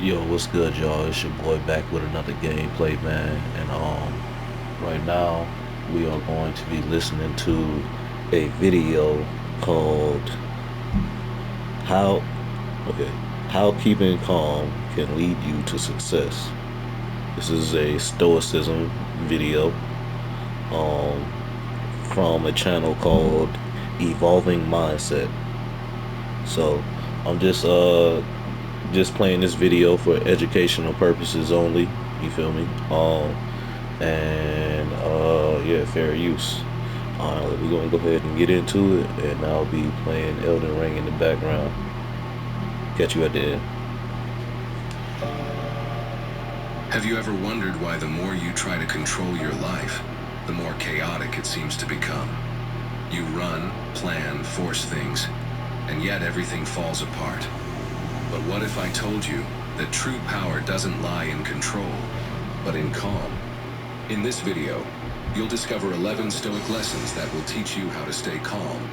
Yo, what's good, y'all? It's your boy back with another gameplay, man. And right now we are going to be listening to a video called "How Okay, How Keeping Calm Can Lead You to Success." This is a Stoicism video um from a channel called Evolving Mindset. So I'm just playing this video for educational purposes only. You feel me? And yeah, fair use. We're gonna go ahead and get into it, and I'll be playing Elden Ring in the background. Catch you at the end. Have you ever wondered why the more you try to control your life, the more chaotic it seems to become? You run, plan, force things, and yet everything falls apart. But what if I told you that true power doesn't lie in control, but in calm? In this video, you'll discover 11 Stoic lessons that will teach you how to stay calm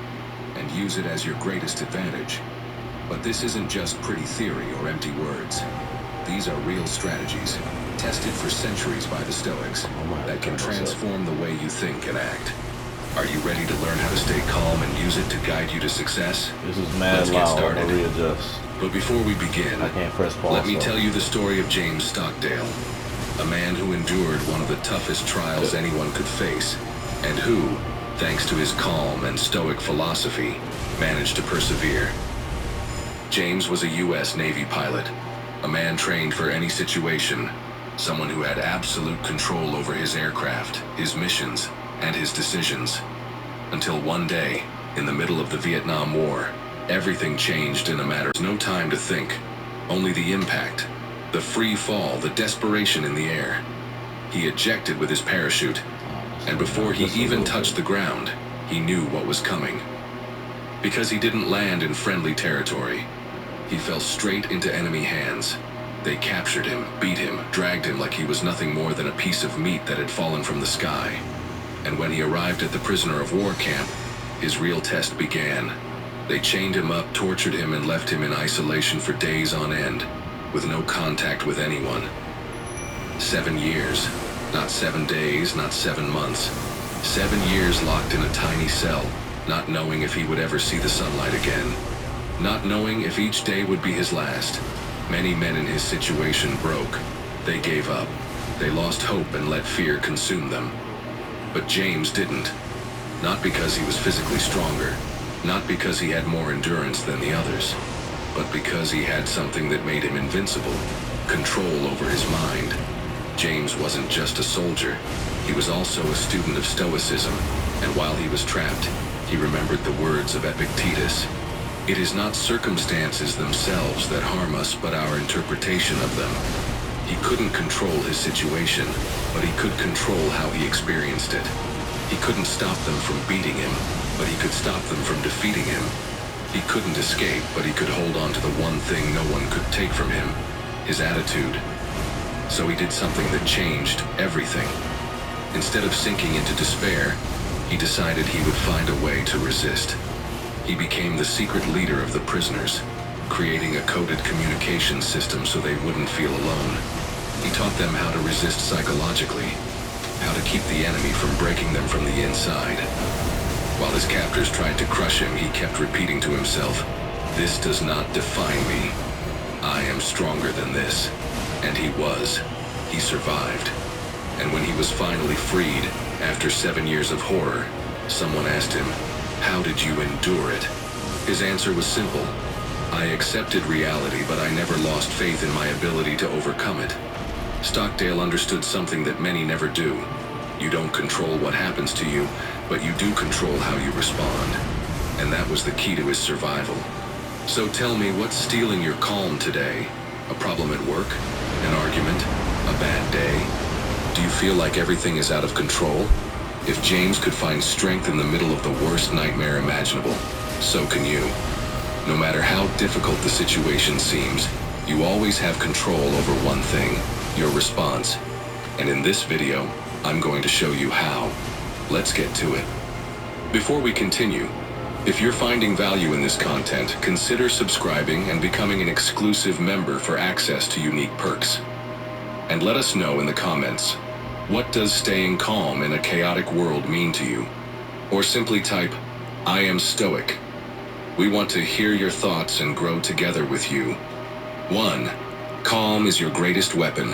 and use it as your greatest advantage. But this isn't just pretty theory or empty words. These are real strategies, tested for centuries by the Stoics, that can transform the way you think and act. Are you ready to learn how to stay calm and use it to guide you to success? This is mad Let's get loud. I'm started. gonna readjust. But before we begin, I can't press pause. let me tell you the story of James Stockdale, a man who endured one of the toughest trials anyone could face, and who, thanks to his calm and stoic philosophy, managed to persevere. James was a U.S. Navy pilot, a man trained for any situation, someone who had absolute control over his aircraft, his missions, and his decisions. Until one day, in the middle of the Vietnam War, everything changed in a matter of no time to think, only the impact, the free fall, the desperation in the air. He ejected with his parachute, and before he even touched the ground, he knew what was coming. Because he didn't land in friendly territory, he fell straight into enemy hands. They captured him, beat him, dragged him like he was nothing more than a piece of meat that had fallen from the sky. And when he arrived at the prisoner of war camp, his real test began. They chained him up, tortured him, and left him in isolation for days on end, with no contact with anyone. 7 years, not 7 days, not 7 months. 7 years locked in a tiny cell, not knowing if he would ever see the sunlight again. Not knowing if each day would be his last. Many men in his situation broke. They gave up. They lost hope and let fear consume them. But James didn't. Not because he was physically stronger, not because he had more endurance than the others, but because he had something that made him invincible, control over his mind. James wasn't just a soldier, he was also a student of Stoicism, and while he was trapped, he remembered the words of Epictetus. It is not circumstances themselves that harm us, but our interpretation of them. He couldn't control his situation, but he could control how he experienced it. He couldn't stop them from beating him, but he could stop them from defeating him. He couldn't escape, but he could hold on to the one thing no one could take from him, his attitude. So he did something that changed everything. Instead of sinking into despair, he decided he would find a way to resist. He became the secret leader of the prisoners, creating a coded communication system so they wouldn't feel alone. He taught them how to resist psychologically, how to keep the enemy from breaking them from the inside. While his captors tried to crush him, he kept repeating to himself, "This does not define me. I am stronger than this." And he was. He survived. And when he was finally freed, after 7 years of horror, someone asked him, "How did you endure it?" His answer was simple. "I accepted reality, but I never lost faith in my ability to overcome it." Stockdale understood something that many never do. You don't control what happens to you, but you do control how you respond. And that was the key to his survival. So tell me, what's stealing your calm today? A problem at work? An argument? A bad day? Do you feel like everything is out of control? If James could find strength in the middle of the worst nightmare imaginable, so can you. No matter how difficult the situation seems, you always have control over one thing, your response. And in this video, I'm going to show you how. Let's get to it. Before we continue, If you're finding value in this content, consider subscribing and becoming an exclusive member for access to unique perks. And let us know in the comments, what does staying calm in a chaotic world mean to you? Or simply type, I am Stoic. We want to hear your thoughts and grow together with you. 1. Calm is your greatest weapon.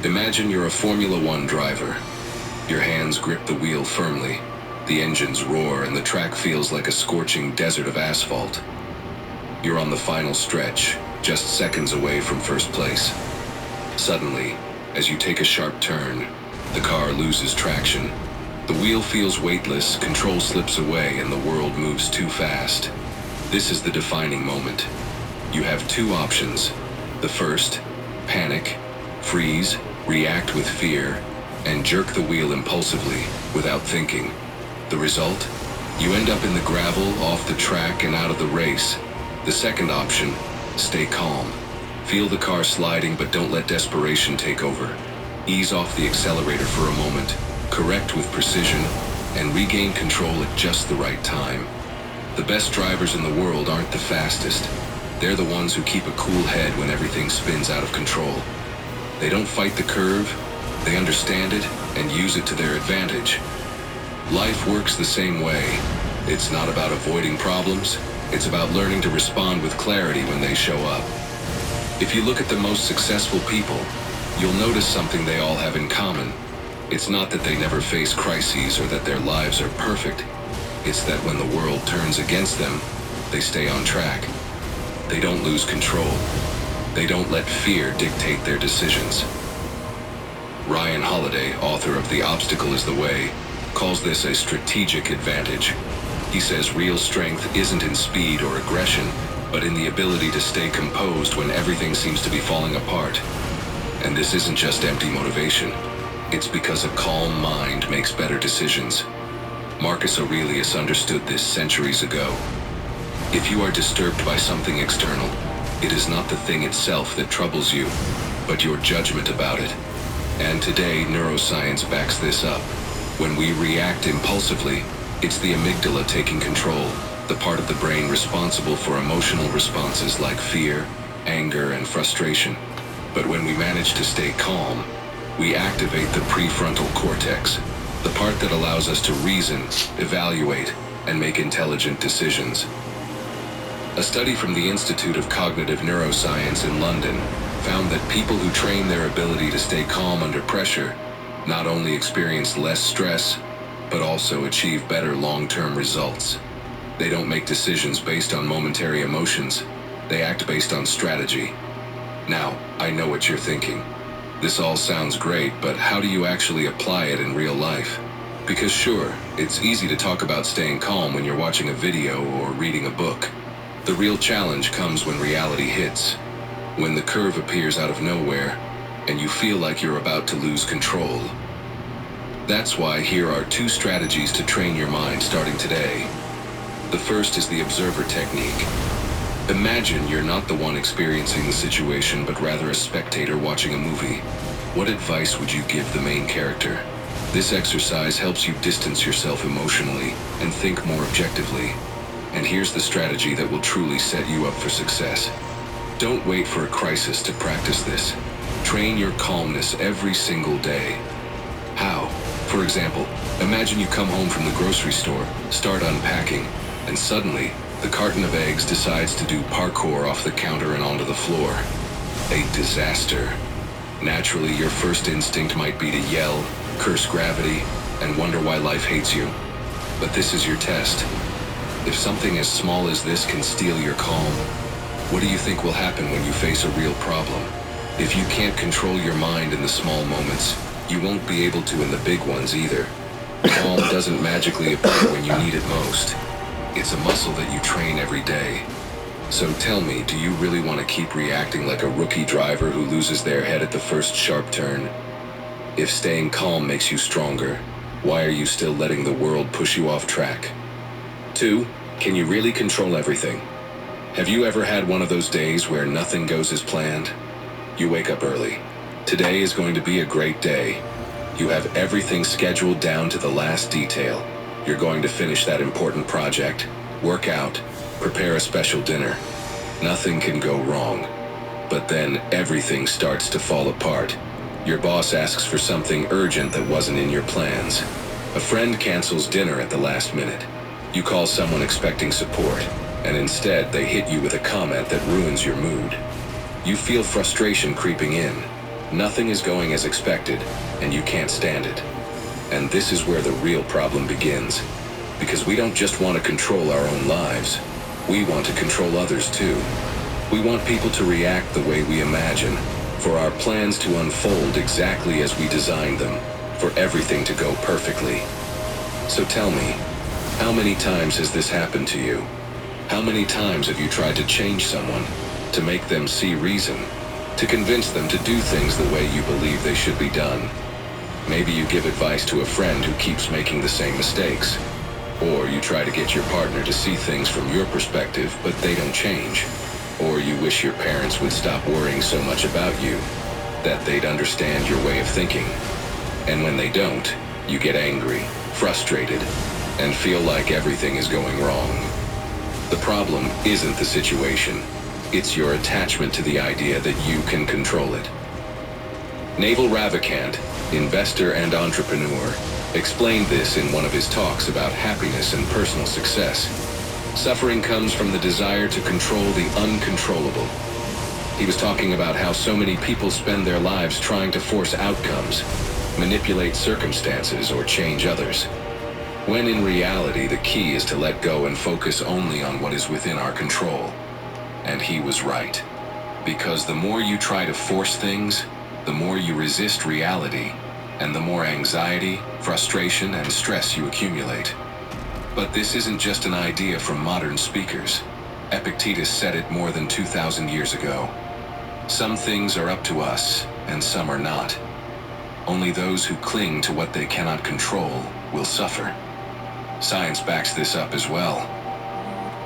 Imagine you're a Formula One driver. Your hands grip the wheel firmly. The engines roar and the track feels like a scorching desert of asphalt. You're on the final stretch, just seconds away from first place. Suddenly, as you take a sharp turn, the car loses traction. The wheel feels weightless, control slips away, and the world moves too fast. This is the defining moment. You have two options. The first, panic, freeze, react with fear, and jerk the wheel impulsively, without thinking. The result? You end up in the gravel, off the track, and out of the race. The second option, stay calm. Feel the car sliding, but don't let desperation take over. Ease off the accelerator for a moment, correct with precision, and regain control at just the right time. The best drivers in the world aren't the fastest. They're the ones who keep a cool head when everything spins out of control. They don't fight the curve, they understand it and use it to their advantage. Life works the same way. It's not about avoiding problems, it's about learning to respond with clarity when they show up. If you look at the most successful people, you'll notice something they all have in common. It's not that they never face crises or that their lives are perfect. It's that when the world turns against them, they stay on track. They don't lose control. They don't let fear dictate their decisions. Ryan Holiday, author of The Obstacle is the Way, calls this a strategic advantage. He says real strength isn't in speed or aggression, but in the ability to stay composed when everything seems to be falling apart. And this isn't just empty motivation. It's because a calm mind makes better decisions. Marcus Aurelius understood this centuries ago. If you are disturbed by something external, it is not the thing itself that troubles you, but your judgment about it. And today, neuroscience backs this up. When we react impulsively, it's the amygdala taking control, the part of the brain responsible for emotional responses like fear, anger, and frustration. But when we manage to stay calm, we activate the prefrontal cortex, the part that allows us to reason, evaluate, and make intelligent decisions. A study from the Institute of Cognitive Neuroscience in London found that people who train their ability to stay calm under pressure not only experience less stress, but also achieve better long-term results. They don't make decisions based on momentary emotions. They act based on strategy. Now, I know what you're thinking. This all sounds great, but how do you actually apply it in real life? Because sure, it's easy to talk about staying calm when you're watching a video or reading a book. The real challenge comes when reality hits, when the curve appears out of nowhere, and you feel like you're about to lose control. That's why here are 2 strategies to train your mind starting today. The first is the observer technique. Imagine you're not the one experiencing the situation, but rather a spectator watching a movie. What advice would you give the main character? This exercise helps you distance yourself emotionally and think more objectively. And here's the strategy that will truly set you up for success. Don't wait for a crisis to practice this. Train your calmness every single day. How? For example, imagine you come home from the grocery store, start unpacking, and suddenly, the carton of eggs decides to do parkour off the counter and onto the floor. A disaster. Naturally, your first instinct might be to yell, curse gravity, and wonder why life hates you. But this is your test. If something as small as this can steal your calm, what do you think will happen when you face a real problem? If you can't control your mind in the small moments, you won't be able to in the big ones either. Calm doesn't magically appear when you need it most. It's a muscle that you train every day. So tell me, do you really want to keep reacting like a rookie driver who loses their head at the first sharp turn? If staying calm makes you stronger, why are you still letting the world push you off track? 2. Can you really control everything? Have you ever had one of those days where nothing goes as planned? You wake up early. Today is going to be a great day. You have everything scheduled down to the last detail. You're going to finish that important project, work out, prepare a special dinner. Nothing can go wrong. But then everything starts to fall apart. Your boss asks for something urgent that wasn't in your plans. A friend cancels dinner at the last minute. You call someone expecting support, and instead they hit you with a comment that ruins your mood. You feel frustration creeping in. Nothing is going as expected, and you can't stand it. And this is where the real problem begins. Because we don't just want to control our own lives. We want to control others too. We want people to react the way we imagine, for our plans to unfold exactly as we designed them, for everything to go perfectly. So tell me, how many times has this happened to you? How many times have you tried to change someone, to make them see reason, to convince them to do things the way you believe they should be done? Maybe you give advice to a friend who keeps making the same mistakes. Or you try to get your partner to see things from your perspective, but they don't change. Or you wish your parents would stop worrying so much about you, that they'd understand your way of thinking. And when they don't, you get angry, frustrated, and feel like everything is going wrong. The problem isn't the situation. It's your attachment to the idea that you can control it. Naval Ravikant, investor and entrepreneur, explained this in one of his talks about happiness and personal success. Suffering comes from the desire to control the uncontrollable. He was talking about how so many people spend their lives trying to force outcomes, manipulate circumstances, or change others, when in reality the key is to let go and focus only on what is within our control. And he was right. Because the more you try to force things, the more you resist reality, and the more anxiety, frustration, and stress you accumulate. But this isn't just an idea from modern speakers. Epictetus said it more than 2,000 years ago. Some things are up to us, and some are not. Only those who cling to what they cannot control will suffer. Science backs this up as well.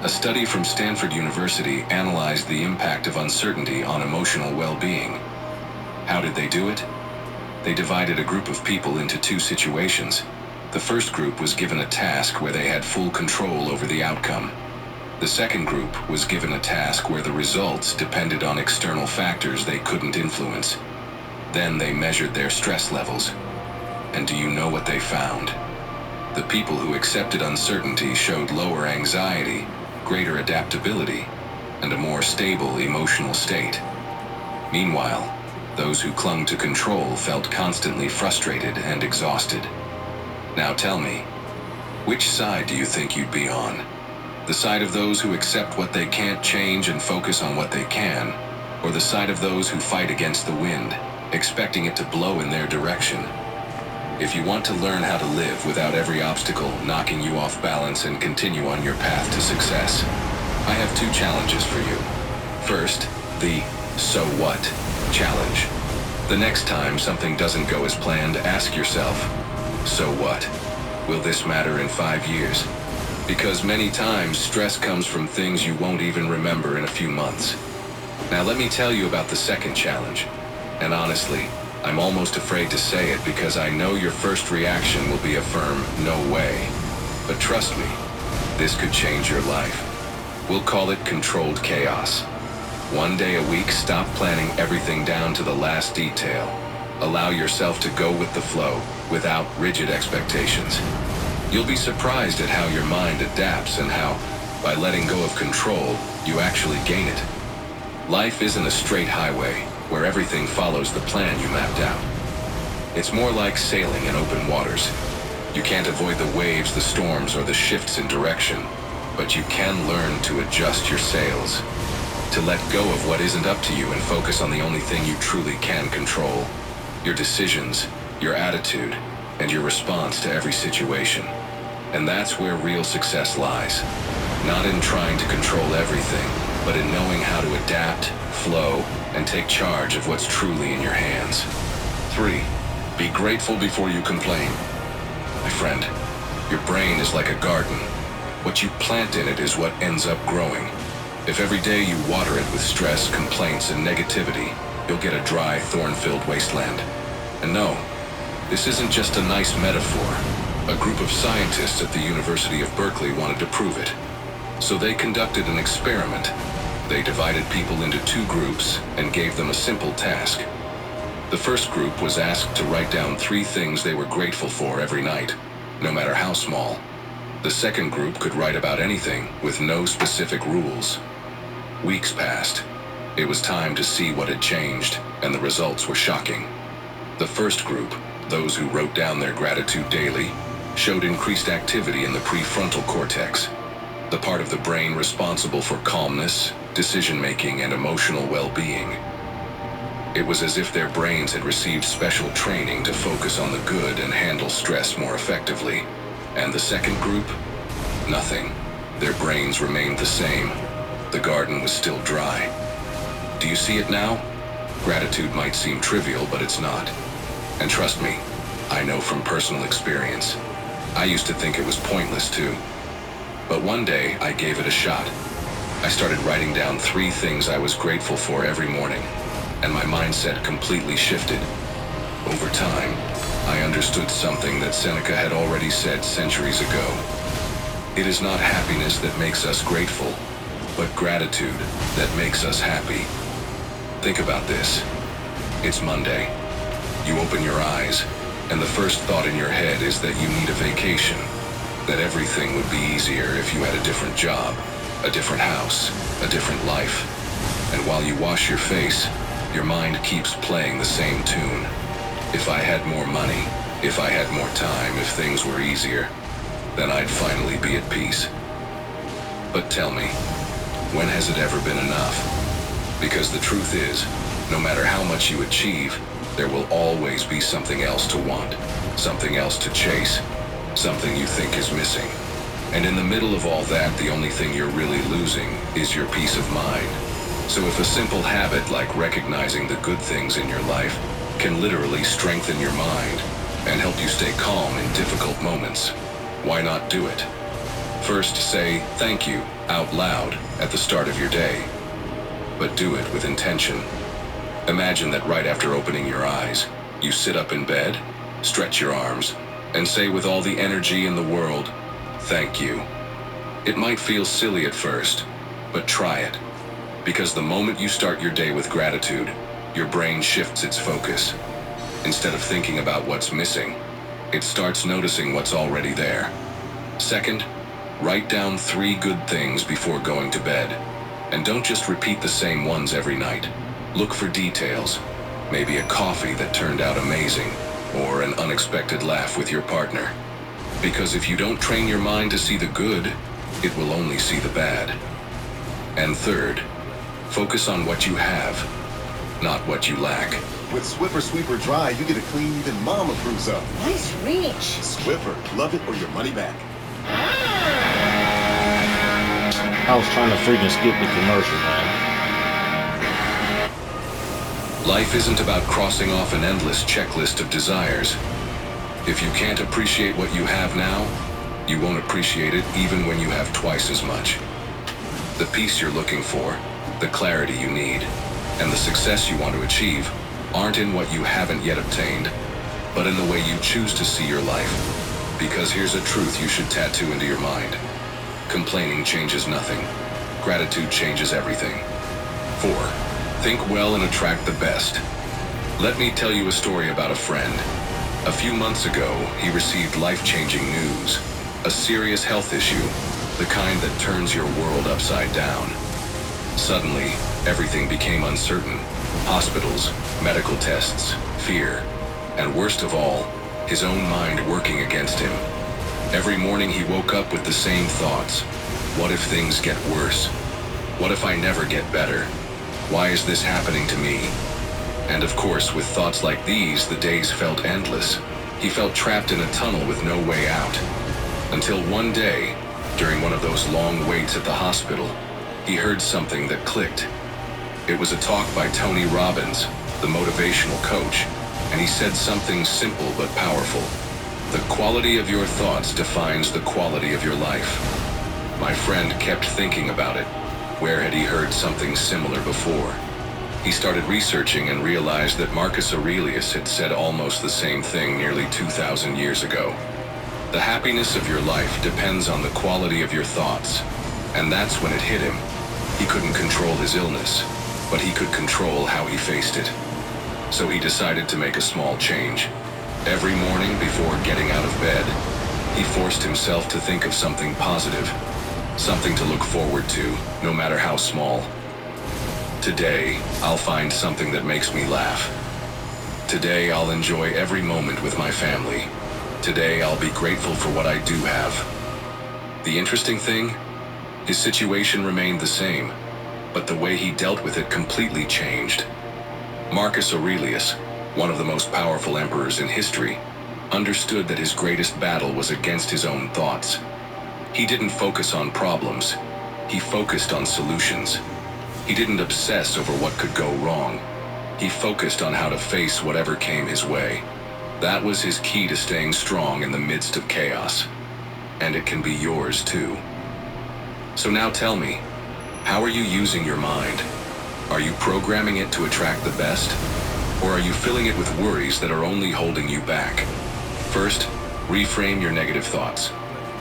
A study from Stanford University analyzed the impact of uncertainty on emotional well-being. How did they do it? They divided a group of people into two situations. The first group was given a task where they had full control over the outcome. The second group was given a task where the results depended on external factors they couldn't influence. Then they measured their stress levels. And do you know what they found? The people who accepted uncertainty showed lower anxiety, greater adaptability, and a more stable emotional state. Meanwhile, those who clung to control felt constantly frustrated and exhausted. Now tell me, which side do you think you'd be on? The side of those who accept what they can't change and focus on what they can, or the side of those who fight against the wind, expecting it to blow in their direction? If you want to learn how to live without every obstacle knocking you off balance and continue on your path to success, I have two challenges for you. First, the "so what" challenge. The next time something doesn't go as planned, ask yourself, so what? Will this matter in 5 years? Because many times stress comes from things you won't even remember in a few months. Now let me tell you about the second challenge. And honestly, I'm almost afraid to say it because I know your first reaction will be a firm no way. But trust me, this could change your life. We'll call it controlled chaos. One day a week, stop planning everything down to the last detail. Allow yourself to go with the flow, without rigid expectations. You'll be surprised at how your mind adapts and how, by letting go of control, you actually gain it. Life isn't a straight highway, where everything follows the plan you mapped out. It's more like sailing in open waters. You can't avoid the waves, the storms, or the shifts in direction, but you can learn to adjust your sails. To let go of what isn't up to you and focus on the only thing you truly can control. Your decisions, your attitude, and your response to every situation. And that's where real success lies. Not in trying to control everything, but in knowing how to adapt, flow, and take charge of what's truly in your hands. 3. Be grateful before you complain. My friend, your brain is like a garden. What you plant in it is what ends up growing. If every day you water it with stress, complaints, and negativity, you'll get a dry, thorn-filled wasteland. And no, this isn't just a nice metaphor. A group of scientists at the University of Berkeley wanted to prove it. So they conducted an experiment. They divided people into two groups and gave them a simple task. The first group was asked to write down 3 things they were grateful for every night, no matter how small. The second group could write about anything with no specific rules. Weeks passed. It was time to see what had changed, and the results were shocking. The first group, those who wrote down their gratitude daily, showed increased activity in the prefrontal cortex, the part of the brain responsible for calmness, decision-making, and emotional well-being. It was as if their brains had received special training to focus on the good and handle stress more effectively. And the second group? Nothing. Their brains remained the same. The garden was still dry. Do you see it now? Gratitude might seem trivial, but it's not. And trust me, I know from personal experience. I used to think it was pointless too. But one day, I gave it a shot. I started writing down 3 things I was grateful for every morning, and my mindset completely shifted. Over time, I understood something that Seneca had already said centuries ago. It is not happiness that makes us grateful, but gratitude that makes us happy. Think about this. It's Monday. You open your eyes, and the first thought in your head is that you need a vacation, that everything would be easier if you had a different job, a different house, a different life. And while you wash your face, your mind keeps playing the same tune. If I had more money, if I had more time, if things were easier, then I'd finally be at peace. But tell me, when has it ever been enough? Because the truth is, no matter how much you achieve, there will always be something else to want, something else to chase, something you think is missing. And in the middle of all that, the only thing you're really losing is your peace of mind. So if a simple habit like recognizing the good things in your life can literally strengthen your mind and help you stay calm in difficult moments, why not do it? First, say thank you out loud at the start of your day, but do it with intention. Imagine that right after opening your eyes, you sit up in bed, stretch your arms, and say with all the energy in the world, thank you. It might feel silly at first, but try it. Because the moment you start your day with gratitude, your brain shifts its focus. Instead of thinking about what's missing, it starts noticing what's already there. Second, write down 3 good things before going to bed. And don't just repeat the same ones every night. Look for details. Maybe a coffee that turned out amazing, or an unexpected laugh with your partner. Because if you don't train your mind to see the good, it will only see the bad. And third, focus on what you have, not what you lack. With Swiffer Sweeper Dry, you get a clean even Mom approves of. Nice reach. Swiffer, love it or your money back. I was trying to freaking skip the commercial, man. Life isn't about crossing off an endless checklist of desires. If you can't appreciate what you have now, you won't appreciate it even when you have twice as much. The peace you're looking for, the clarity you need, and the success you want to achieve aren't in what you haven't yet obtained, but in the way you choose to see your life. Because here's a truth you should tattoo into your mind. Complaining changes nothing. Gratitude changes everything. 4. Think well and attract the best. Let me tell you a story about a friend. A few months ago, he received life-changing news. A serious health issue, the kind that turns your world upside down. Suddenly, everything became uncertain. Hospitals, medical tests, fear, and worst of all, his own mind working against him. Every morning he woke up with the same thoughts. What if things get worse? What if I never get better? Why is this happening to me? And of course, with thoughts like these, the days felt endless. He felt trapped in a tunnel with no way out. Until one day, during one of those long waits at the hospital, he heard something that clicked. It was a talk by Tony Robbins, the motivational coach, and he said something simple but powerful. The quality of your thoughts defines the quality of your life. My friend kept thinking about it. Where had he heard something similar before? He started researching and realized that Marcus Aurelius had said almost the same thing nearly 2,000 years ago. The happiness of your life depends on the quality of your thoughts. And that's when it hit him. He couldn't control his illness, but he could control how he faced it. So he decided to make a small change. Every morning before getting out of bed, he forced himself to think of something positive, something to look forward to, no matter how small. Today, I'll find something that makes me laugh. Today, I'll enjoy every moment with my family. Today, I'll be grateful for what I do have. The interesting thing? His situation remained the same, but the way he dealt with it completely changed. Marcus Aurelius, one of the most powerful emperors in history, understood that his greatest battle was against his own thoughts. He didn't focus on problems. He focused on solutions. He didn't obsess over what could go wrong. He focused on how to face whatever came his way. That was his key to staying strong in the midst of chaos. And it can be yours too. So now tell me, how are you using your mind? Are you programming it to attract the best? Or are you filling it with worries that are only holding you back? First, reframe your negative thoughts.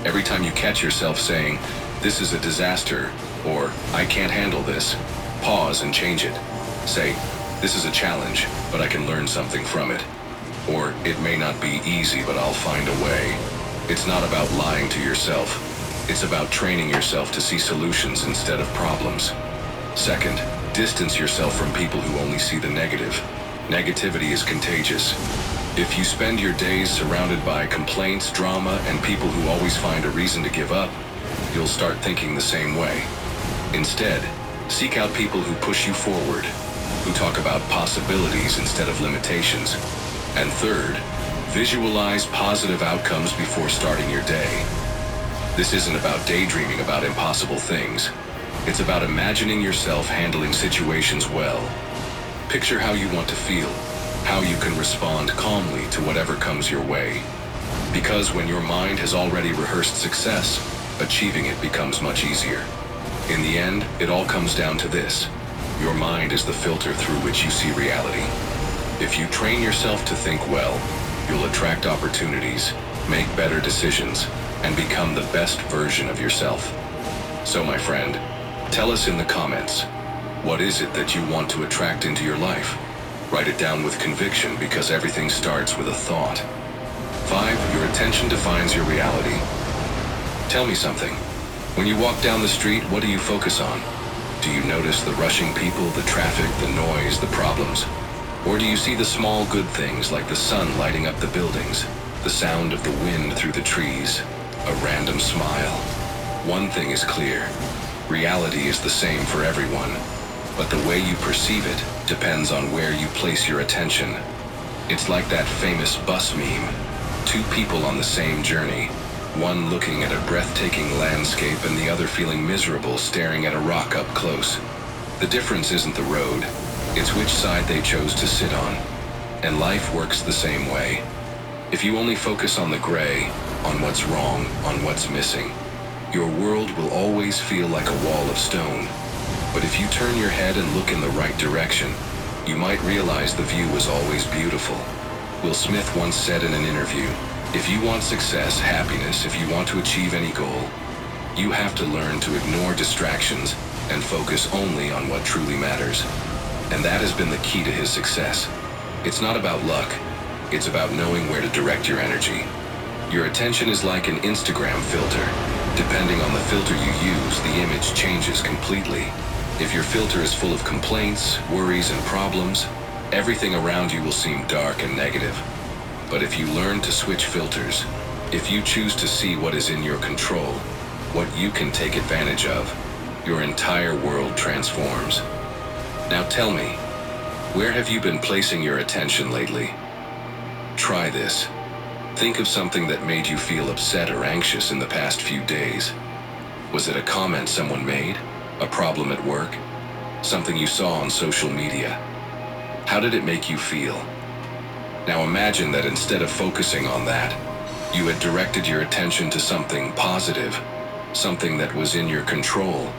Every time you catch yourself saying, "This is a disaster," or "I can't handle this," pause and change it. Say, "This is a challenge, but I can learn something from it." Or, "It may not be easy, but I'll find a way." It's not about lying to yourself. It's about training yourself to see solutions instead of problems. Second, distance yourself from people who only see the negative. Negativity is contagious. If you spend your days surrounded by complaints, drama, and people who always find a reason to give up, you'll start thinking the same way. Instead, seek out people who push you forward, who talk about possibilities instead of limitations. And third, visualize positive outcomes before starting your day. This isn't about daydreaming about impossible things. It's about imagining yourself handling situations well. Picture how you want to feel, how you can respond calmly to whatever comes your way. Because when your mind has already rehearsed success, achieving it becomes much easier. In the end, it all comes down to this. Your mind is the filter through which you see reality. If you train yourself to think well, you'll attract opportunities, make better decisions, and become the best version of yourself. So my friend, tell us in the comments, what is it that you want to attract into your life? Write it down with conviction because everything starts with a thought. 5. Your attention defines your reality. Tell me something. When you walk down the street, what do you focus on? Do you notice the rushing people, the traffic, the noise, the problems? Or do you see the small good things like the sun lighting up the buildings, the sound of the wind through the trees, a random smile? One thing is clear. Reality is the same for everyone, but the way you perceive it depends on where you place your attention. It's like that famous bus meme. Two people on the same journey, one looking at a breathtaking landscape and the other feeling miserable staring at a rock up close. The difference isn't the road, it's which side they chose to sit on. And life works the same way. If you only focus on the gray, on what's wrong, on what's missing, your world will always feel like a wall of stone. But if you turn your head and look in the right direction, you might realize the view was always beautiful. Will Smith once said in an interview, "If you want success, happiness, if you want to achieve any goal, you have to learn to ignore distractions and focus only on what truly matters." And that has been the key to his success. It's not about luck. It's about knowing where to direct your energy. Your attention is like an Instagram filter. Depending on the filter you use, the image changes completely. If your filter is full of complaints, worries, and problems, everything around you will seem dark and negative. But if you learn to switch filters, if you choose to see what is in your control, what you can take advantage of, your entire world transforms. Now tell me, where have you been placing your attention lately? Try this. Think of something that made you feel upset or anxious in the past few days. Was it a comment someone made? A problem at work? Something you saw on social media? How did it make you feel? Now imagine that instead of focusing on that, you had directed your attention to something positive, something that was in your control.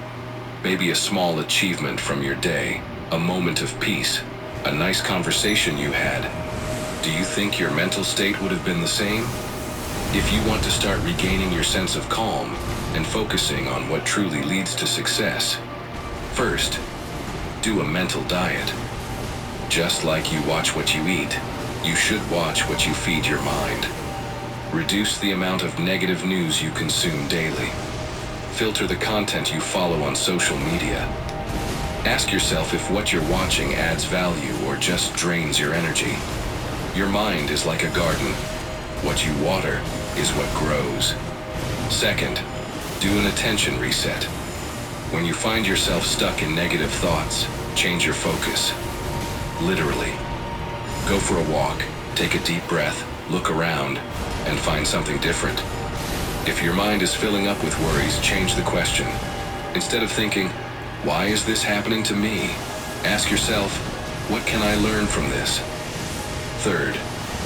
Maybe a small achievement from your day, a moment of peace, a nice conversation you had. Do you think your mental state would have been the same? If you want to start regaining your sense of calm, and focusing on what truly leads to success. First, do a mental diet. Just like you watch what you eat, you should watch what you feed your mind. Reduce the amount of negative news you consume daily. Filter the content you follow on social media. Ask yourself if what you're watching adds value or just drains your energy. Your mind is like a garden. What you water is what grows. Second, do an attention reset. When you find yourself stuck in negative thoughts, change your focus. Literally. Go for a walk, take a deep breath, look around, and find something different. If your mind is filling up with worries, change the question. Instead of thinking, why is this happening to me? Ask yourself, what can I learn from this? Third,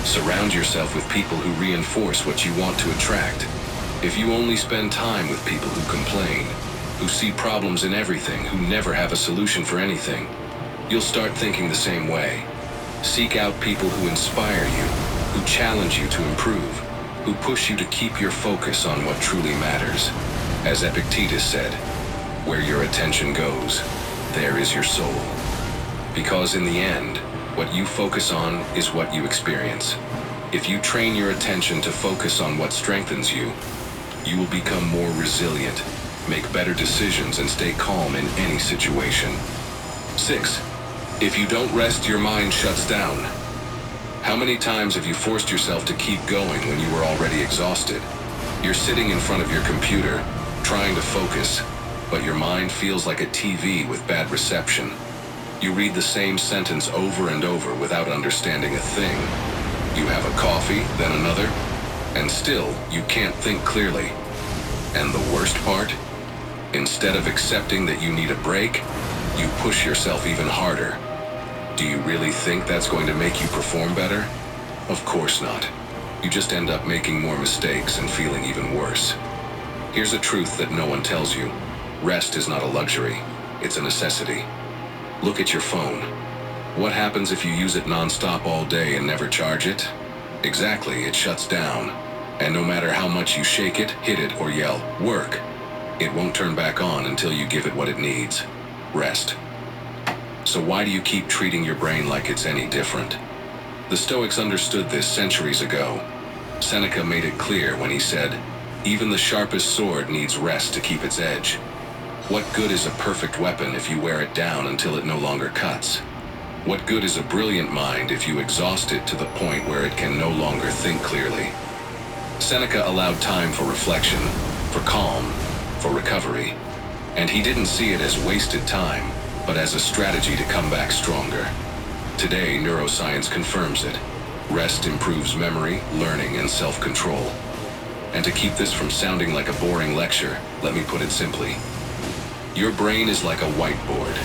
surround yourself with people who reinforce what you want to attract. If you only spend time with people who complain, who see problems in everything, who never have a solution for anything, you'll start thinking the same way. Seek out people who inspire you, who challenge you to improve, who push you to keep your focus on what truly matters. As Epictetus said, where your attention goes, there is your soul. Because in the end, what you focus on is what you experience. If you train your attention to focus on what strengthens you, you will become more resilient, make better decisions, and stay calm in any situation. 6. If you don't rest, your mind shuts down. How many times have you forced yourself to keep going when you were already exhausted? You're sitting in front of your computer, trying to focus, but your mind feels like a TV with bad reception. You read the same sentence over and over without understanding a thing. You have a coffee, then another, and still you can't think clearly. And the worst part? Instead of accepting that you need a break, you push yourself even harder. Do you really think that's going to make you perform better? Of course not. You just end up making more mistakes and feeling even worse. Here's a truth that no one tells you. Rest is not a luxury, it's a necessity. Look at your phone. What happens if you use it non-stop all day and never charge it? Exactly, it shuts down. And no matter how much you shake it, hit it, or yell, "Work," it won't turn back on until you give it what it needs. Rest. So why do you keep treating your brain like it's any different? The Stoics understood this centuries ago. Seneca made it clear when he said, "Even the sharpest sword needs rest to keep its edge." What good is a perfect weapon if you wear it down until it no longer cuts? What good is a brilliant mind if you exhaust it to the point where it can no longer think clearly? Seneca allowed time for reflection, for calm, for recovery, and he didn't see it as wasted time, but as a strategy to come back stronger. Today, neuroscience confirms it. Rest improves memory, learning, and self-control. And to keep this from sounding like a boring lecture, let me put it simply. Your brain is like a whiteboard.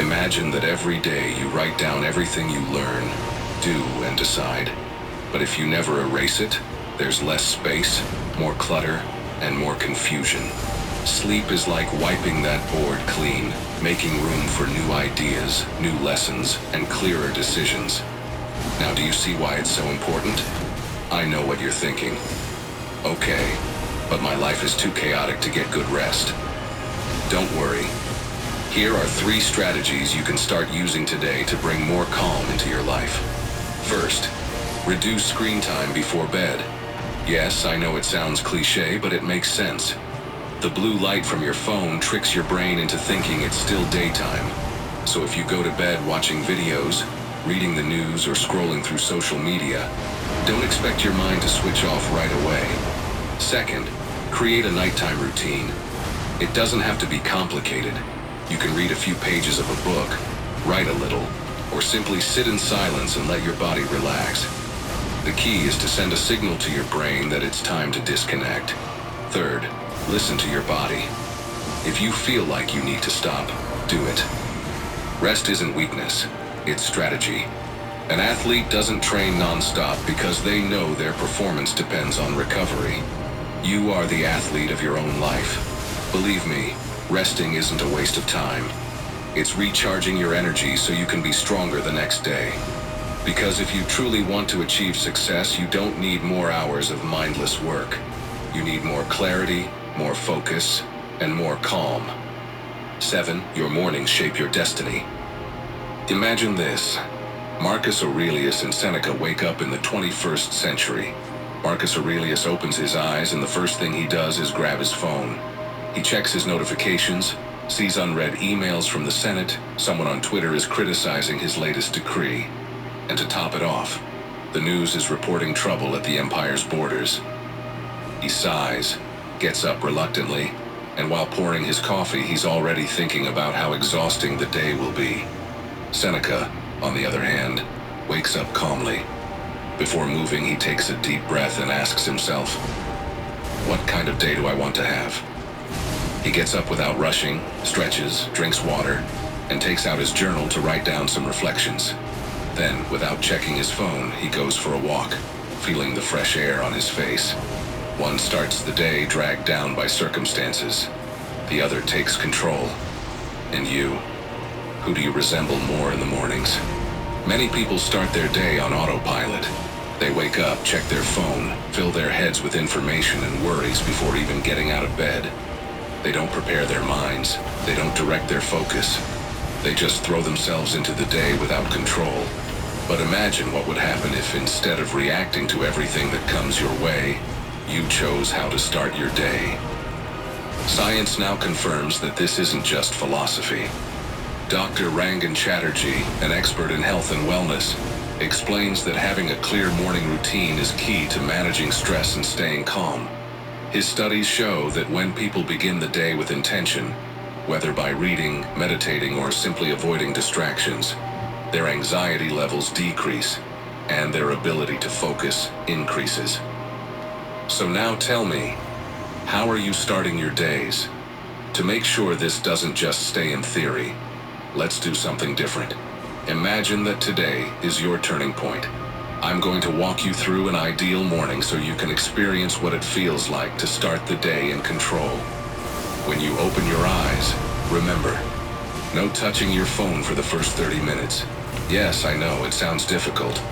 Imagine that every day you write down everything you learn, do, and decide. But if you never erase it, there's less space, more clutter, and more confusion. Sleep is like wiping that board clean, making room for new ideas, new lessons, and clearer decisions. Now, do you see why it's so important? I know what you're thinking. Okay, but my life is too chaotic to get good rest. Don't worry. Here are 3 strategies you can start using today to bring more calm into your life. First, reduce screen time before bed. Yes, I know it sounds cliche, but it makes sense. The blue light from your phone tricks your brain into thinking it's still daytime. So if you go to bed watching videos, reading the news, or scrolling through social media, don't expect your mind to switch off right away. Second, create a nighttime routine. It doesn't have to be complicated. You can read a few pages of a book, write a little, or simply sit in silence and let your body relax. The key is to send a signal to your brain that it's time to disconnect. Third, listen to your body. If you feel like you need to stop, do it. Rest isn't weakness, it's strategy. An athlete doesn't train non-stop because they know their performance depends on recovery. You are the athlete of your own life. Believe me, resting isn't a waste of time. It's recharging your energy so you can be stronger the next day. Because if you truly want to achieve success, you don't need more hours of mindless work. You need more clarity, more focus, and more calm. 7. Your mornings shape your destiny. Imagine this. Marcus Aurelius and Seneca wake up in the 21st century. Marcus Aurelius opens his eyes and the first thing he does is grab his phone. He checks his notifications, sees unread emails from the Senate, someone on Twitter is criticizing his latest decree. And to top it off, the news is reporting trouble at the empire's borders. He sighs, gets up reluctantly, and while pouring his coffee, he's already thinking about how exhausting the day will be. Seneca, on the other hand, wakes up calmly. Before moving, he takes a deep breath and asks himself, what kind of day do I want to have? He gets up without rushing, stretches, drinks water, and takes out his journal to write down some reflections. Then, without checking his phone, he goes for a walk, feeling the fresh air on his face. One starts the day dragged down by circumstances. The other takes control. And you? Who do you resemble more in the mornings? Many people start their day on autopilot. They wake up, check their phone, fill their heads with information and worries before even getting out of bed. They don't prepare their minds. They don't direct their focus. They just throw themselves into the day without control. But imagine what would happen if instead of reacting to everything that comes your way, you chose how to start your day. Science now confirms that this isn't just philosophy. Dr. Rangan Chatterjee, an expert in health and wellness, explains that having a clear morning routine is key to managing stress and staying calm. His studies show that when people begin the day with intention, whether by reading, meditating, or simply avoiding distractions, their anxiety levels decrease and their ability to focus increases. So now tell me, how are you starting your days? To make sure this doesn't just stay in theory, let's do something different. Imagine that today is your turning point. I'm going to walk you through an ideal morning so you can experience what it feels like to start the day in control. When you open your eyes, remember, no touching your phone for the first 30 minutes. Yes, I know, it sounds difficult,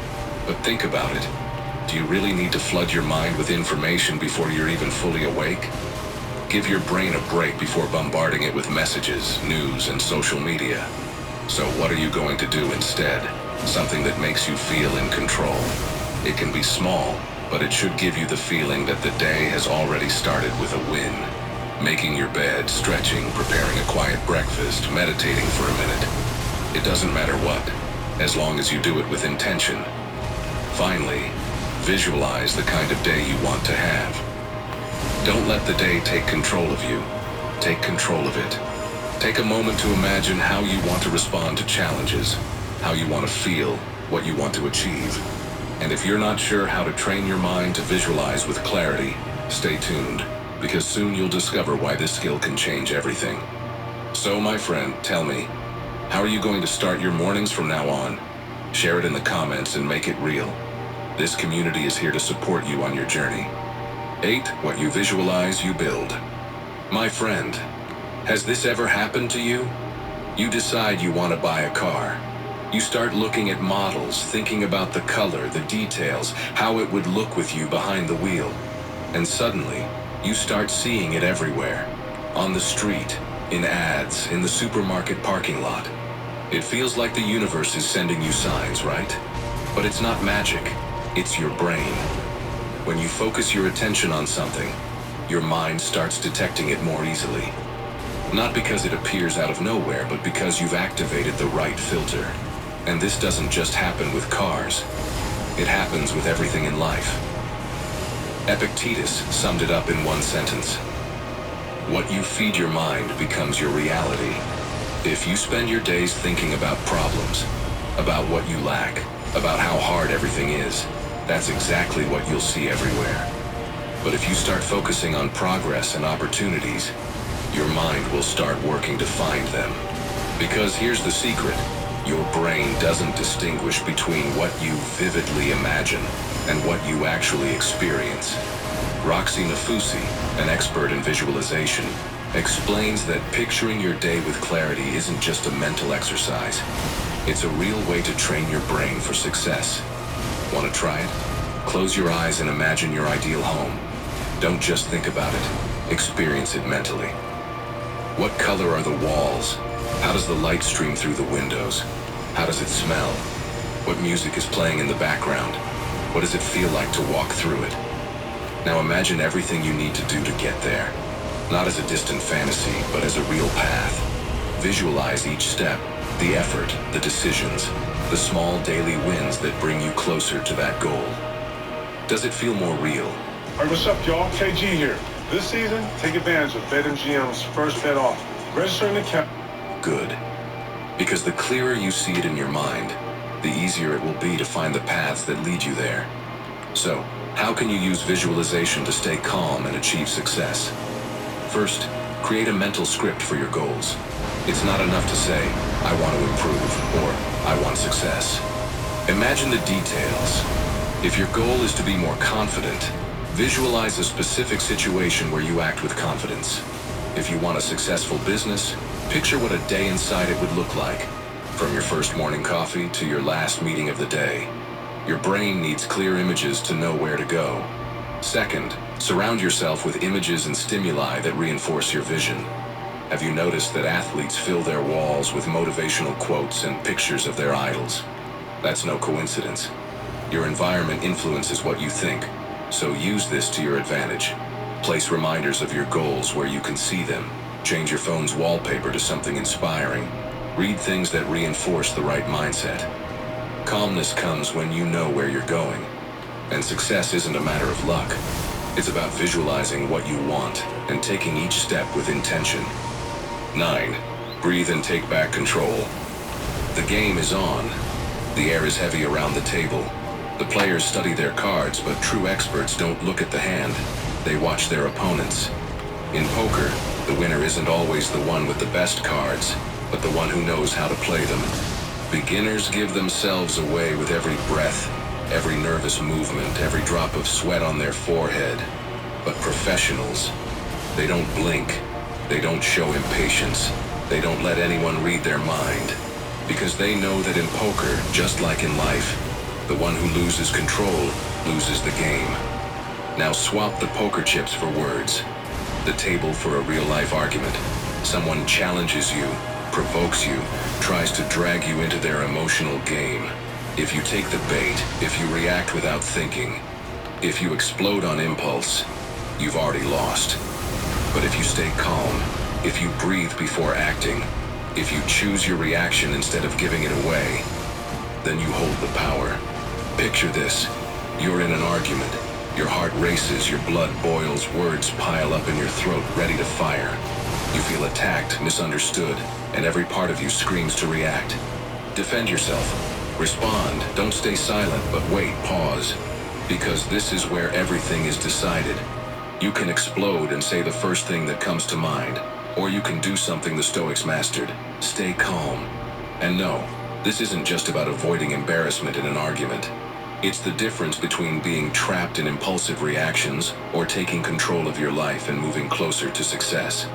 but think about it. Do you really need to flood your mind with information before you're even fully awake? Give your brain a break before bombarding it with messages, news, and social media. So what are you going to do instead? Something that makes you feel in control. It can be small, but it should give you the feeling that the day has already started with a win. Making your bed, stretching, preparing a quiet breakfast, meditating for a minute. It doesn't matter what, as long as you do it with intention. Finally, visualize the kind of day you want to have. Don't let the day take control of you. Take control of it. Take a moment to imagine how you want to respond to challenges, how you want to feel, what you want to achieve. And if you're not sure how to train your mind to visualize with clarity, stay tuned, because soon you'll discover why this skill can change everything. So, my friend, tell me, how are you going to start your mornings from now on? Share it in the comments and make it real. This community is here to support you on your journey. 8. What you visualize, you build. My friend, has this ever happened to you? You decide you want to buy a car. You start looking at models, thinking about the color, the details, how it would look with you behind the wheel. And suddenly, you start seeing it everywhere. On the street, in ads, in the supermarket parking lot. It feels like the universe is sending you signs, right? But it's not magic. It's your brain. When you focus your attention on something, your mind starts detecting it more easily. Not because it appears out of nowhere, but because you've activated the right filter. And this doesn't just happen with cars. It happens with everything in life. Epictetus summed it up in one sentence. What you feed your mind becomes your reality. If you spend your days thinking about problems, about what you lack, about how hard everything is, that's exactly what you'll see everywhere. But if you start focusing on progress and opportunities, your mind will start working to find them. Because here's the secret. Your brain doesn't distinguish between what you vividly imagine and what you actually experience. Roxy Nafusi, an expert in visualization, explains that picturing your day with clarity isn't just a mental exercise. It's a real way to train your brain for success. Want to try it? Close your eyes and imagine your ideal home. Don't just think about it. Experience it mentally. What color are the walls? How does the light stream through the windows? How does it smell? What music is playing in the background? What does it feel like to walk through it? Now imagine everything you need to do to get there. Not as a distant fantasy, but as a real path. Visualize each step, the effort, the decisions, the small daily wins that bring you closer to that goal. Does it feel more real? Hey, what's up, y'all? KG here. This season, take advantage of BetMGM's first bet offer. Register an account. Good. Because the clearer you see it in your mind, the easier it will be to find the paths that lead you there. So, how can you use visualization to stay calm and achieve success? First, create a mental script for your goals. It's not enough to say, I want to improve, or I want success. Imagine the details. If your goal is to be more confident, visualize a specific situation where you act with confidence. If you want a successful business, picture what a day inside it would look like, from your first morning coffee to your last meeting of the day. Your brain needs clear images to know where to go. Second, surround yourself with images and stimuli that reinforce your vision. Have you noticed that athletes fill their walls with motivational quotes and pictures of their idols? That's no coincidence. Your environment influences what you think, so use this to your advantage. Place reminders of your goals where you can see them. Change your phone's wallpaper to something inspiring. Read things that reinforce the right mindset. Calmness comes when you know where you're going. And success isn't a matter of luck. It's about visualizing what you want and taking each step with intention. 9. Breathe and take back control. The game is on. The air is heavy around the table. The players study their cards, but true experts don't look at the hand. They watch their opponents. In poker, the winner isn't always the one with the best cards, but the one who knows how to play them. Beginners give themselves away with every breath, every nervous movement, every drop of sweat on their forehead. But professionals, they don't blink. They don't show impatience. They don't let anyone read their mind. Because they know that in poker, just like in life, the one who loses control loses the game. Now swap the poker chips for words. The table for a real-life argument. Someone challenges you, provokes you, tries to drag you into their emotional game. If you take the bait, if you react without thinking, if you explode on impulse, you've already lost. But if you stay calm, if you breathe before acting, if you choose your reaction instead of giving it away, then you hold the power. Picture this. You're in an argument. Your heart races, your blood boils, words pile up in your throat, ready to fire. You feel attacked, misunderstood, and every part of you screams to react. Defend yourself. Respond. Don't stay silent, but wait, pause. Because this is where everything is decided. You can explode and say the first thing that comes to mind, or you can do something the Stoics mastered. Stay calm. And no, this isn't just about avoiding embarrassment in an argument. It's the difference between being trapped in impulsive reactions or taking control of your life and moving closer to success.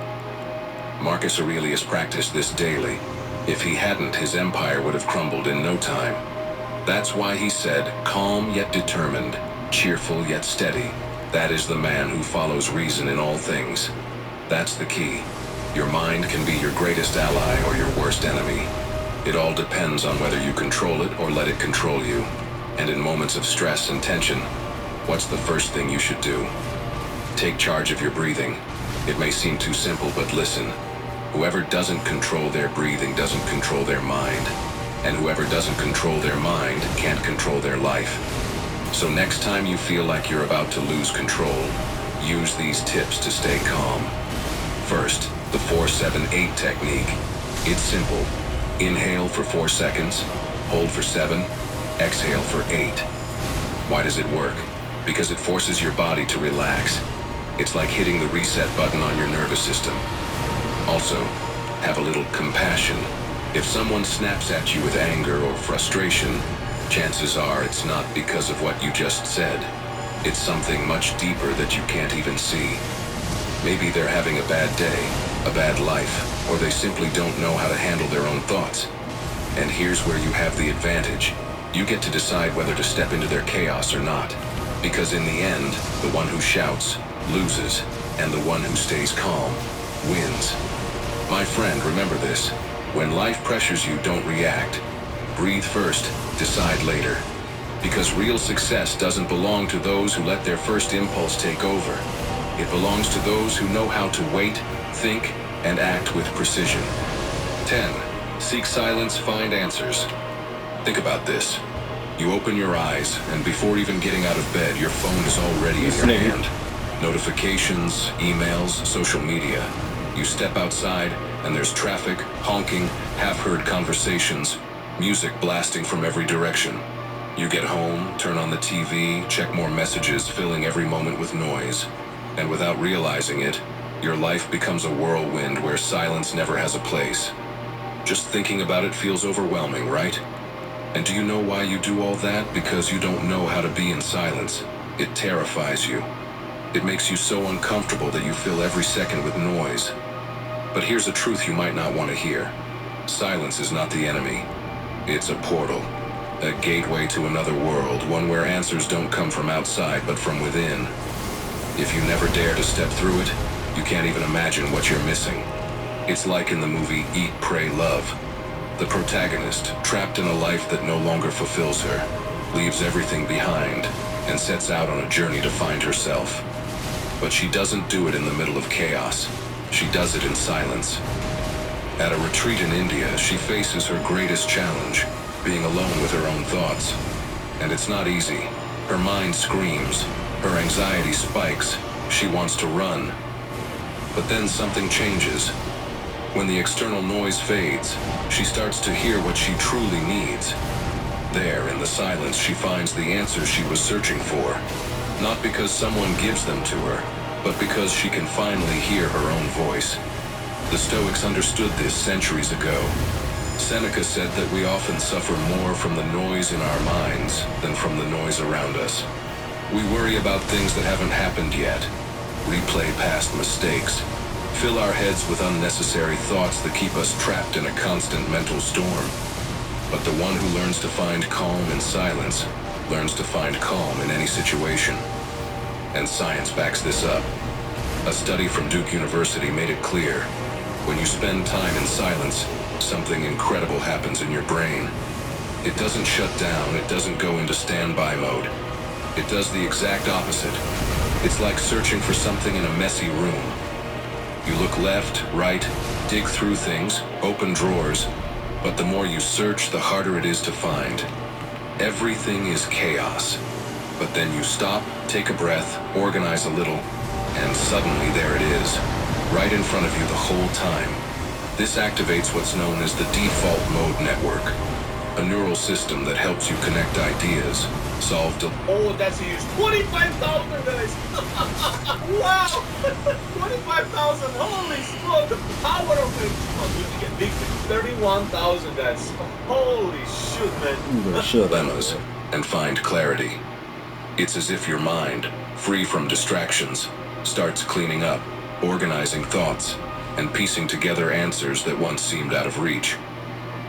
Marcus Aurelius practiced this daily. If he hadn't, his empire would have crumbled in no time. That's why he said, calm yet determined, cheerful yet steady. That is the man who follows reason in all things. That's the key. Your mind can be your greatest ally or your worst enemy. It all depends on whether you control it or let it control you. And in moments of stress and tension, what's the first thing you should do? Take charge of your breathing. It may seem too simple, but listen. Whoever doesn't control their breathing doesn't control their mind. And whoever doesn't control their mind can't control their life. So next time you feel like you're about to lose control, use these tips to stay calm. First, the 4-7-8 technique. It's simple. Inhale for 4 seconds, hold for 7, exhale for 8. Why does it work? Because it forces your body to relax. It's like hitting the reset button on your nervous system. Also, have a little compassion. If someone snaps at you with anger or frustration, chances are it's not because of what you just said. It's something much deeper that you can't even see. Maybe they're having a bad day, a bad life, or they simply don't know how to handle their own thoughts. And here's where you have the advantage. You get to decide whether to step into their chaos or not. Because in the end, the one who shouts loses. and the one who stays calm wins. My friend, remember this. When life pressures you, don't react. Breathe first, decide later. Because real success doesn't belong to those who let their first impulse take over. It belongs to those who know how to wait, think, and act with precision. 10. Seek silence, find answers. Think about this. You open your eyes, and before even getting out of bed, your phone is already in your hand. Notifications, emails, social media. You step outside, and there's traffic, honking, half-heard conversations, music blasting from every direction. You get home, turn on the TV, check more messages, filling every moment with noise. And without realizing it, your life becomes a whirlwind where silence never has a place. Just thinking about it feels overwhelming, right? And do you know why you do all that? Because you don't know how to be in silence. It terrifies you. It makes you so uncomfortable that you fill every second with noise. But here's a truth you might not want to hear. Silence is not the enemy. It's a portal. A gateway to another world, one where answers don't come from outside but from within. If you never dare to step through it, you can't even imagine what you're missing. It's like in the movie Eat, Pray, Love. The protagonist, trapped in a life that no longer fulfills her, leaves everything behind and sets out on a journey to find herself. But she doesn't do it in the middle of chaos. She does it in silence. At a retreat in India, she faces her greatest challenge, being alone with her own thoughts. And it's not easy. Her mind screams. Her anxiety spikes. She wants to run. But then something changes. When the external noise fades, she starts to hear what she truly needs. There, in the silence, she finds the answers she was searching for. Not because someone gives them to her, but because she can finally hear her own voice. The Stoics understood this centuries ago. Seneca said that we often suffer more from the noise in our minds than from the noise around us. We worry about things that haven't happened yet, replay past mistakes, fill our heads with unnecessary thoughts that keep us trapped in a constant mental storm. But the one who learns to find calm in silence learns to find calm in any situation. And science backs this up. A study from Duke University made it clear. When you spend time in silence, something incredible happens in your brain. It doesn't shut down, it doesn't go into standby mode. It does the exact opposite. It's like searching for something in a messy room. You look left, right, dig through things, open drawers, but the more you search, the harder it is to find. Everything is chaos. But then you stop, take a breath, organize a little, and suddenly there it is, right in front of you the whole time. This activates what's known as the default mode network, a neural system that helps you connect ideas, solve Oh, that's huge. 25,000 guys. Wow. 25,000. Holy smoke. The power of it. Oh, you get big. 31,000 guys. Holy shit, man. dilemmas and find clarity. It's as if your mind, free from distractions, starts cleaning up, organizing thoughts, and piecing together answers that once seemed out of reach.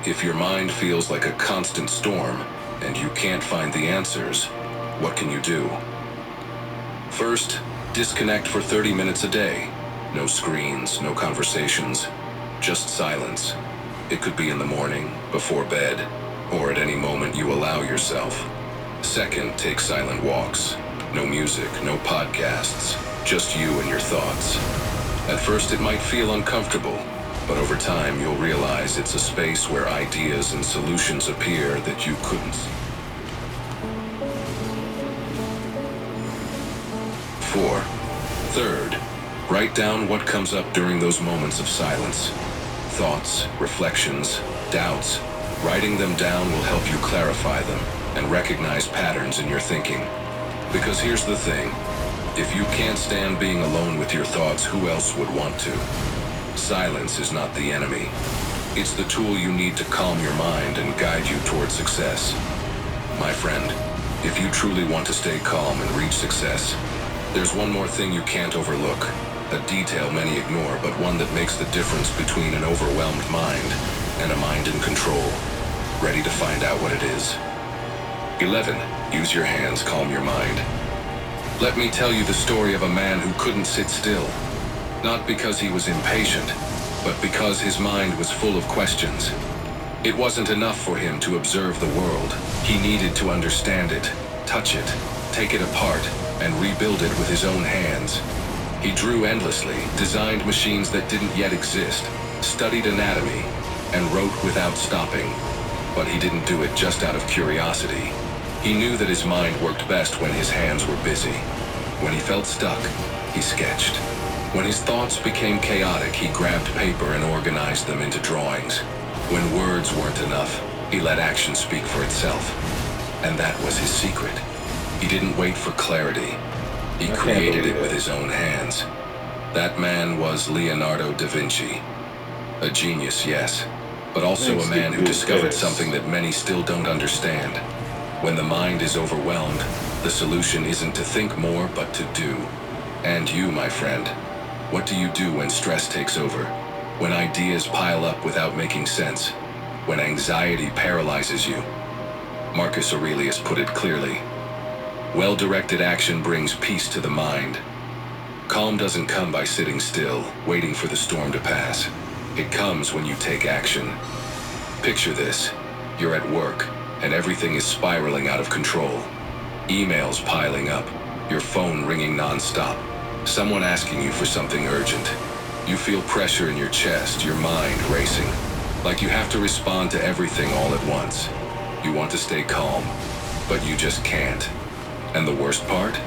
If your mind feels like a constant storm, and you can't find the answers, what can you do? First, disconnect for 30 minutes a day. No screens, no conversations, just silence. It could be in the morning, before bed, or at any moment you allow yourself. Second, take silent walks. No music, no podcasts, just you and your thoughts. At first it might feel uncomfortable, but over time you'll realize it's a space where ideas and solutions appear that you couldn't see. 4. Third, write down what comes up during those moments of silence. Thoughts, reflections, doubts. Writing them down will help you clarify them and recognize patterns in your thinking. Because here's the thing, if you can't stand being alone with your thoughts, who else would want to? Silence is not the enemy. It's the tool you need to calm your mind and guide you toward success. My friend, if you truly want to stay calm and reach success, there's one more thing you can't overlook, a detail many ignore, but one that makes the difference between an overwhelmed mind and a mind in control. Ready to find out what it is? 11. Use your hands, calm your mind. Let me tell you the story of a man who couldn't sit still. Not because he was impatient, but because his mind was full of questions. It wasn't enough for him to observe the world. He needed to understand it, touch it, take it apart, and rebuild it with his own hands. He drew endlessly, designed machines that didn't yet exist, studied anatomy, and wrote without stopping. But he didn't do it just out of curiosity. He knew that his mind worked best when his hands were busy. When he felt stuck, he sketched. When his thoughts became chaotic, he grabbed paper and organized them into drawings. When words weren't enough, he let action speak for itself. And that was his secret. He didn't wait for clarity. He created it with his own hands. That man was Leonardo da Vinci. A genius, yes, but also a man who discovered something that many still don't understand. When the mind is overwhelmed, the solution isn't to think more, but to do. And you, my friend, what do you do when stress takes over? When ideas pile up without making sense? When anxiety paralyzes you? Marcus Aurelius put it clearly. Well-directed action brings peace to the mind. Calm doesn't come by sitting still, waiting for the storm to pass. It comes when you take action. Picture this. You're at work, and everything is spiraling out of control. Emails piling up, your phone ringing non-stop, someone asking you for something urgent. You feel pressure in your chest, your mind racing, like you have to respond to everything all at once. You want to stay calm, but you just can't. And the worst part?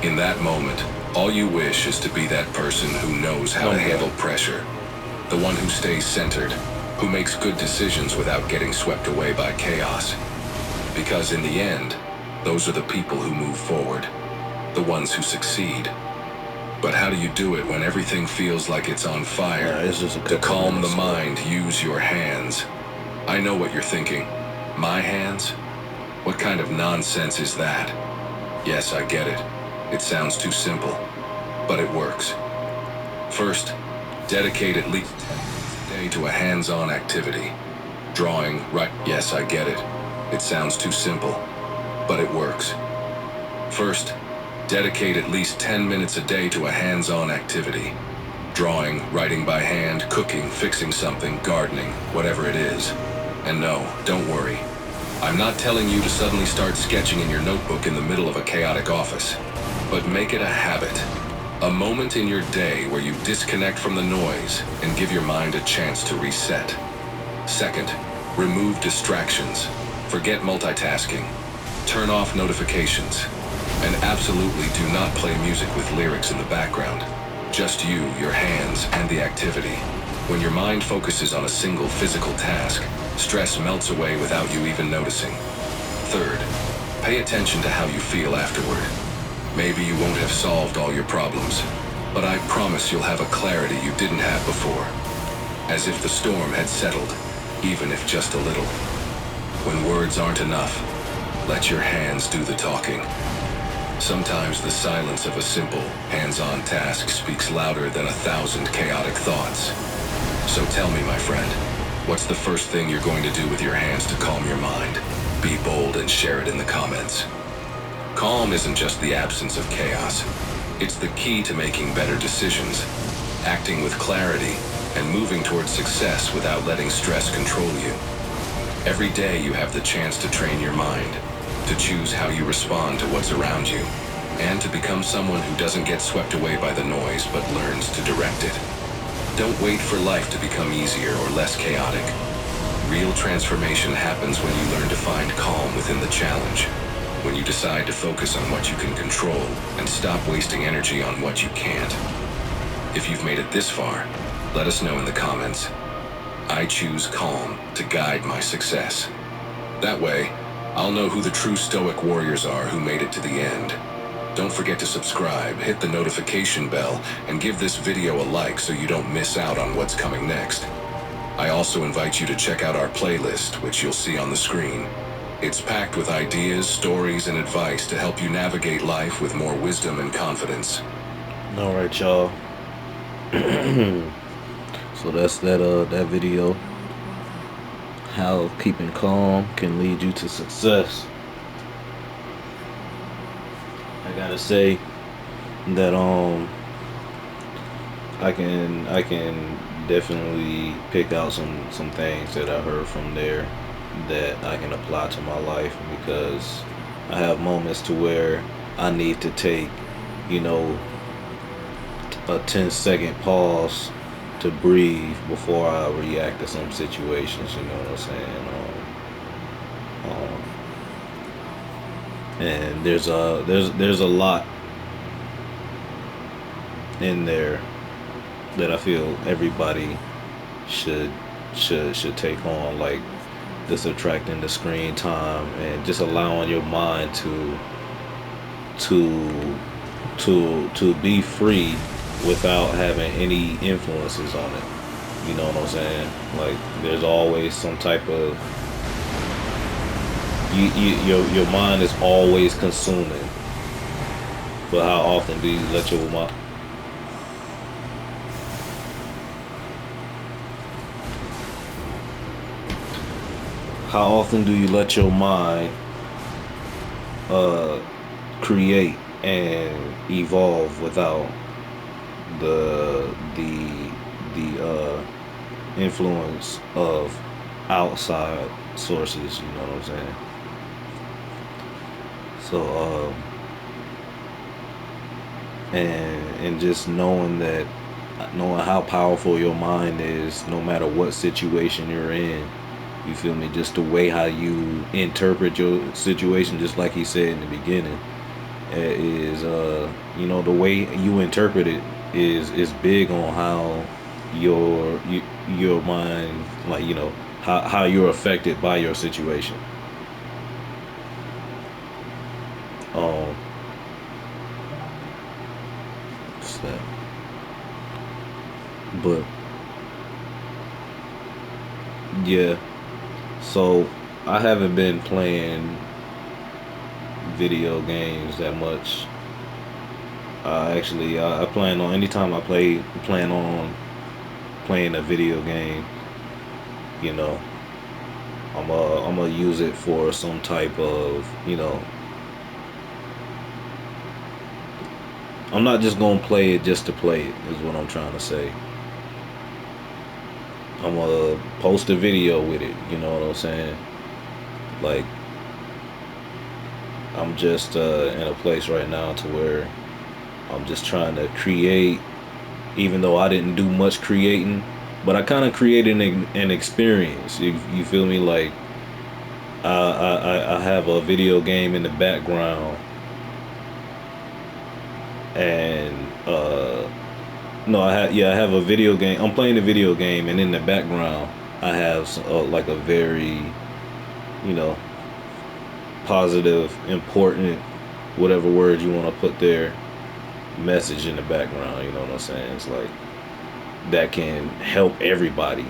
In that moment, all you wish is to be that person who knows how to handle pressure. The one who stays centered, who makes good decisions without getting swept away by chaos. Because in the end, those are the people who move forward, the ones who succeed. But how do you do it when everything feels like it's on fire? To calm the mind, use your hands. I know what you're thinking. My hands? What kind of nonsense is that? Yes, I get it. It sounds too simple, but it works. First, dedicate at least 10 minutes a day to a hands-on activity. Drawing, right? Yes, I get it. It sounds too simple, but it works. First, dedicate at least 10 minutes a day to a hands-on activity. Drawing, writing by hand, cooking, fixing something, gardening, whatever it is. And no, don't worry. I'm not telling you to suddenly start sketching in your notebook in the middle of a chaotic office, but make it a habit. A moment in your day where you disconnect from the noise and give your mind a chance to reset. Second, remove distractions. Forget multitasking. Turn off notifications. And absolutely do not play music with lyrics in the background. Just you, your hands, and the activity. When your mind focuses on a single physical task, stress melts away without you even noticing. Third, pay attention to how you feel afterward. Maybe you won't have solved all your problems, but I promise you'll have a clarity you didn't have before. As if the storm had settled, even if just a little. When words aren't enough, let your hands do the talking. Sometimes the silence of a simple, hands-on task speaks louder than 1,000 chaotic thoughts. So tell me, my friend, what's the first thing you're going to do with your hands to calm your mind? Be bold and share it in the comments. Calm isn't just the absence of chaos. It's the key to making better decisions, acting with clarity, and moving towards success without letting stress control you. Every day you have the chance to train your mind, to choose how you respond to what's around you, and to become someone who doesn't get swept away by the noise but learns to direct it. Don't wait for life to become easier or less chaotic. Real transformation happens when you learn to find calm within the challenge, when you decide to focus on what you can control and stop wasting energy on what you can't. If you've made it this far, let us know in the comments. I choose calm to guide my success. That way, I'll know who the true Stoic warriors are who made it to the end. Don't forget to subscribe, hit the notification bell, and give this video a like so you don't miss out on what's coming next. I also invite you to check out our playlist, which you'll see on the screen. It's packed with ideas, stories, and advice to help you navigate life with more wisdom and confidence. Alright, y'all. So that's that video. How keeping calm can lead you to success. I gotta say, that I can definitely pick out some things that I heard from there that I can apply to my life, because I have moments to where I need to take, you know, a 10-second pause to breathe before I react to some situations. You know what I'm saying? And there's a lot in there that I feel everybody should should take on, like the subtracting the screen time and just allowing your mind to to be free without having any influences on it. You know what I'm saying? Like there's always some type of your mind is always consuming. But how often do you let your mind? How often do you let your mind uh, create and evolve without the influence of outside sources? You know what I'm saying? So and just knowing how powerful your mind is, no matter what situation you're in. You feel me? Just the way how you interpret your situation, just like he said in the beginning, is the way you interpret it is big on how your mind, like how you're affected by your situation. Um, what's that? But yeah, so I haven't been playing video games that much. Actually, I plan on anytime I plan on playing a video game. You know, I'm gonna use it for some type of, I'm not just gonna play it just to play it, is what I'm trying to say. I'm gonna post a video with it. You know what I'm saying? Like I'm just in a place right now to where I'm just trying to create, even though I didn't do much creating, but I kind of created an experience. You feel me? Like I have a video game in the background, and no, I have a video game. I'm playing a video game, and in the background, I have like a very, you know, positive, important, whatever word you want to put there, message in the background. You know what I'm saying? It's like that can help everybody.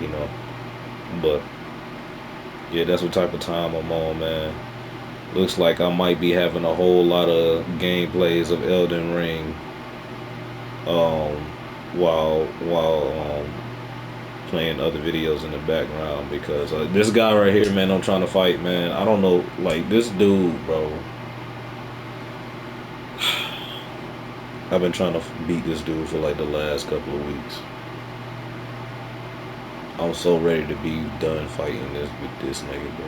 You know, but yeah, that's what type of time I'm on, man. Looks like I might be having a whole lot of gameplays of Elden Ring, um, while playing other videos in the background, because this guy right here, man, I'm trying to fight, man. I don't know, like this dude, bro. I've been trying to beat this dude for like the last couple of weeks. I'm so ready to be done fighting this with this nigga, bro.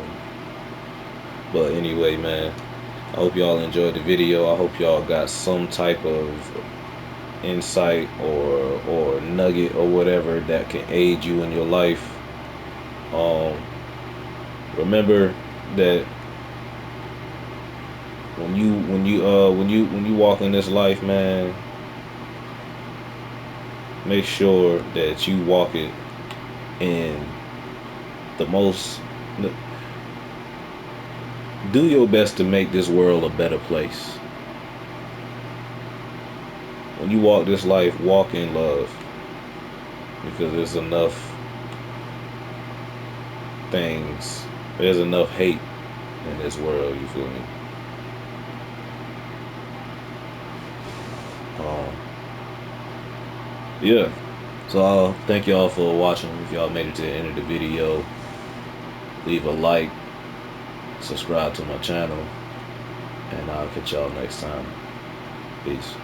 But anyway, man, I hope y'all enjoyed the video. I hope y'all got some type of insight or nugget or whatever that can aid you in your life. Um, remember that when you walk in this life, man, make sure that you walk it in the most. Do your best to make this world a better place. When you walk this life, walk in love, because there's enough things. There's enough hate in this world. You feel me? Um, yeah. So thank y'all for watching. If y'all made it to the end of the video, leave a like, subscribe to my channel, And I'll catch y'all next time. Peace.